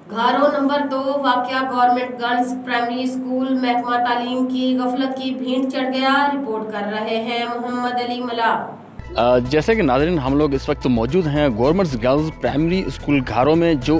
घारो number 2 वाकया government girls primary school महकमा तालीम की गफलत की भीड़ चढ़ गया। रिपोर्ट कर रहे हैं मोहम्मद अली मला। जैसे कि नाज़रीन हम लोग इस वक्त मौजूद हैं गवर्नमेंट गर्ल्स प्राइमरी स्कूल घारो में, जो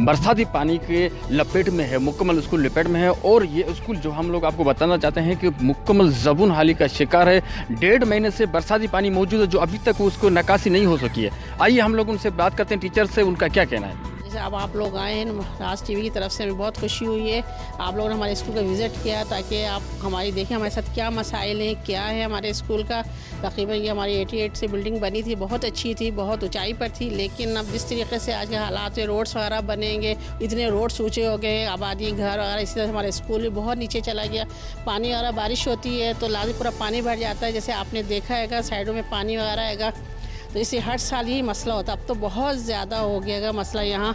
बरसाती पानी के लपेट में है, मुकम्मल स्कूल लपेट में है। और ये स्कूल जो हम लोग आपको बताना चाहते हैं कि मुकम्मल ज़बून हाली का शिकार है। 1.5 महीने से बरसाती पानी मौजूद है, जो अभी तक उसको नकासी नहीं हो सकी है। आइए हम लोग उनसे बात करते हैं, टीचर से, उनका क्या कहना है। जैसे अब आप लोग आए हैं, राज टीवी की तरफ से हमें बहुत खुशी हुई है। आप लोगों ने हमारे स्कूल का विज़िट किया ताकि आप हमारी देखें हमारे साथ क्या मसाइल हैं, क्या है हमारे स्कूल का। तकरीबन ये हमारी 88 से बिल्डिंग बनी थी, बहुत अच्छी थी, बहुत ऊंचाई पर थी। लेकिन अब जिस तरीके से आज के हालात में रोड्स वगैरह बनेंगे, इतने रोड्स ऊँचे हो गए, आबादी घर वगैरह, इसी तरह हमारे स्कूल भी बहुत नीचे चला गया। पानी वगैरह बारिश होती है तो लाजी पूरा पानी भर जाता है, जैसे आपने देखा है साइडों में पानी वगैरह है। तो इससे हर साल यही मसला होता है। अब तो बहुत ज़्यादा हो गया मसला यहाँ,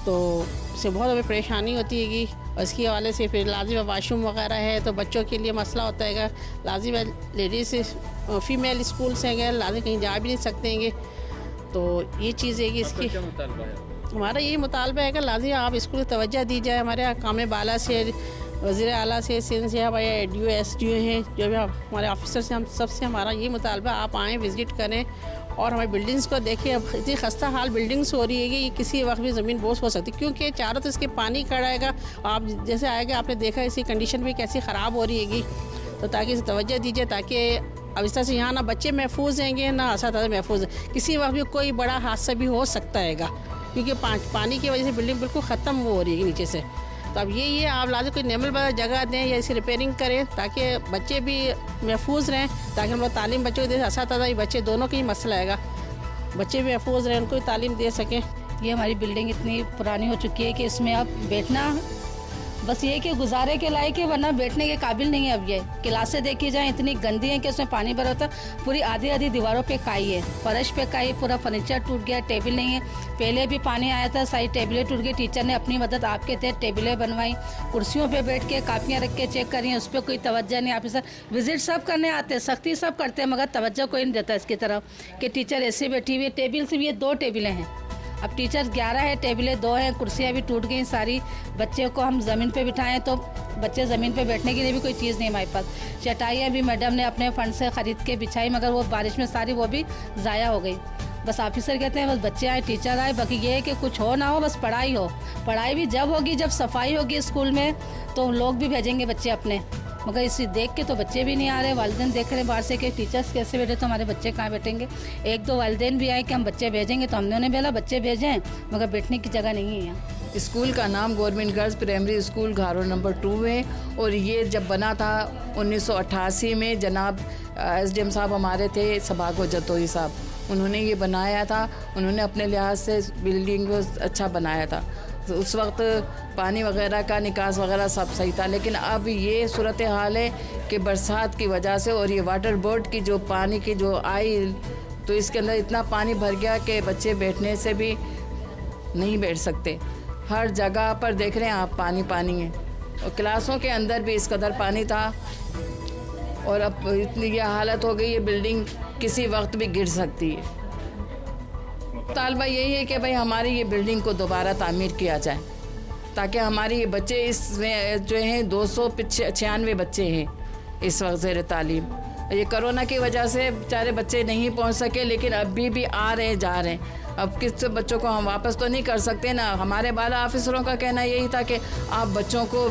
तो इससे बहुत हमें परेशानी होती है। और इसके हवाले से फिर लाजिम वाशरूम वगैरह है तो बच्चों के लिए मसला होता है। लाजिम लेडीज़ फीमेल स्कूल से हैं, लाजिम कहीं जा भी नहीं सकते हैं। तो ये चीज़ है कि इसकी हमारा ये मुतालबा है कि लाजिम आप स्कूल की तवज्जो दी जाए। हमारे यहाँ काम बाला से, वज़ीर आला से, सिंध से, हमारे DO SDO हैं, जो भी हमारे ऑफिसर से, हम सबसे हमारा ये मुतालबा, आप आएँ, विज़िट करें और हमारी बिल्डिंग्स को देखें। अब इतनी खस्ता हाल बिल्डिंग्स हो रही है कि ये किसी वक्त भी ज़मीन बोझ हो सकती है, क्योंकि चारों तरफ इसके पानी खड़ा है। आप जैसे आएगा आपने देखा इसी कंडीशन भी कैसी ख़राब हो रही है। तो ताकि इसे तवज्जो दीजिए, ताकि अब इस तरह से यहाँ ना बच्चे महफूज हैंगे ना असातिज़ा महफूज है। किसी वक्त भी कोई बड़ा हादसा भी हो सकता है, क्योंकि पानी की वजह से बिल्डिंग बिल्कुल ख़त्म हो रही है नीचे से। तो अब ये आप लाजिम कोई नेमल जगह दें या इसे रिपेयरिंग करें ताकि बच्चे भी महफूज रहें, ताकि हम लोग तालीम बच्चों को दे, असातिज़ा बच्चे दोनों का ही मसला है। बच्चे भी महफूज रहें, उनको तालीम दे सकें। ये हमारी बिल्डिंग इतनी पुरानी हो चुकी है कि इसमें अब बैठना बस ये कि गुजारे के लायक है, वरना बैठने के काबिल नहीं है। अब ये क्लासें देखी जाए इतनी गंदी हैं कि उसमें पानी भरा होता है। पूरी आधी दीवारों पे काई है, फर्श पे काई, पूरा फर्नीचर टूट गया, टेबल नहीं है। पहले भी पानी आया था, सारी टेबलें टूट गई। टीचर ने अपनी मदद आपके तहत टेबलें बनवाई, कुर्सियों पे बैठ के कापियाँ रख के चेक करी, उस पर कोई तवज्जो नहीं। ऑफिसर विजिट सब करने आते हैं, सख्ती सब करते हैं, मगर तवज्जो कोई नहीं देता इसकी तरफ कि टीचर ऐसे बैठी हुई है। टेबल सिर्फ ये 2 टेबलें हैं, अब टीचर 11 है, टेबलें 2 हैं, कुर्सियाँ भी टूट गई सारी। बच्चे को हम ज़मीन पे बिठाएं तो बच्चे ज़मीन पे बैठने के लिए भी कोई चीज़ नहीं हमारे पास। चटाइयाँ भी मैडम ने अपने फंड से ख़रीद के बिछाई, मगर वो बारिश में सारी वो भी ज़ाया हो गई। बस ऑफिसर कहते हैं बस बच्चे आए, टीचर आए, बाकी ये है कि कुछ हो ना हो, बस पढ़ाई हो। पढ़ाई भी जब होगी जब सफाई होगी स्कूल में, तो लोग भी भेजेंगे बच्चे अपने, मगर इसे देख के तो बच्चे भी नहीं आ रहे। वालिदैन देख रहे हैं बाहर से कि टीचर्स कैसे बैठे, तो हमारे बच्चे कहाँ बैठेंगे। 1-2 वालिदैन भी आए कि हम बच्चे भेजेंगे, तो हमने उन्हें बोला बच्चे भेजें, मगर बैठने की जगह नहीं है यहाँ। स्कूल का नाम गवर्नमेंट गर्ल्स प्राइमरी स्कूल घारो नंबर 2 है। और ये जब बना था 1988 में, जनाब SDM साहब हमारे थे, सभागो जतोई साहब, उन्होंने ये बनाया था। उन्होंने अपने लिहाज से बिल्डिंग को अच्छा बनाया था। तो उस वक्त पानी वगैरह का निकास वगैरह सब सही था। लेकिन अब ये सूरत हाल है कि बरसात की वजह से और ये वाटर बोर्ड की जो पानी की जो आई, तो इसके अंदर इतना पानी भर गया कि बच्चे बैठने से भी नहीं बैठ सकते। हर जगह पर देख रहे हैं आप पानी पानी है, और क्लासों के अंदर भी इस कदर पानी था। और अब इतनी ये हालत हो गई है, बिल्डिंग किसी वक्त भी गिर सकती है। तालबा यही है कि भाई हमारी ये बिल्डिंग को दोबारा तामीर किया जाए, ताकि हमारे ये बच्चे इसमें जो हैं 296 बच्चे हैं इस वक्त ज़ेर तालीम। ये कोरोना की वजह से बेचारे बच्चे नहीं पहुंच सके, लेकिन अभी भी आ रहे जा रहे हैं। अब किस बच्चों को हम वापस तो नहीं कर सकते ना। हमारे बाला ऑफिसरों का कहना यही था कि आप बच्चों को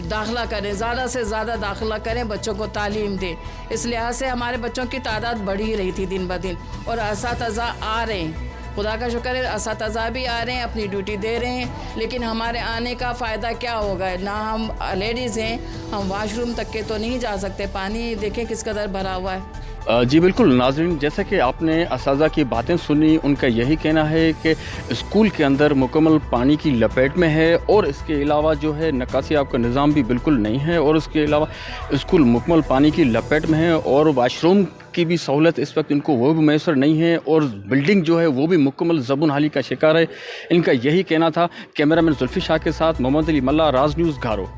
दाखिला करें, ज़्यादा से ज़्यादा दाखिला करें, बच्चों को तालीम दें। इस लिहाज से हमारे बच्चों की तादाद बढ़ ही रही थी दिन ब दिन, और असातिज़ा आ रहे हैं। खुदा का शुक्र है, असातिज़ा भी आ रहे हैं, अपनी ड्यूटी दे रहे हैं। लेकिन हमारे आने का फ़ायदा क्या होगा ना, हम लेडीज़ हैं, हम वाशरूम तक के तो नहीं जा सकते। पानी देखें किस कदर भरा हुआ है। जी बिल्कुल नाज़रीन, जैसे कि आपने असातिज़ा की बातें सुनी, उनका यही कहना है कि स्कूल के अंदर मुकम्मल पानी की लपेट में है, और इसके अलावा जो है निकासी आपका निज़ाम भी बिल्कुल नहीं है, और उसके अलावा स्कूल मुकम्मल पानी की लपेट में है, और वाशरूम की भी सहूलत इस वक्त इनको वो भी मैसर नहीं है, और बिल्डिंग जो है वो भी मुकम्मल ज़बून हाली का शिकार है। इनका यही कहना था। कैमरामैन जुल्फी शाह के साथ मोहम्मद अली मल्ला, राज न्यूज़ घारो।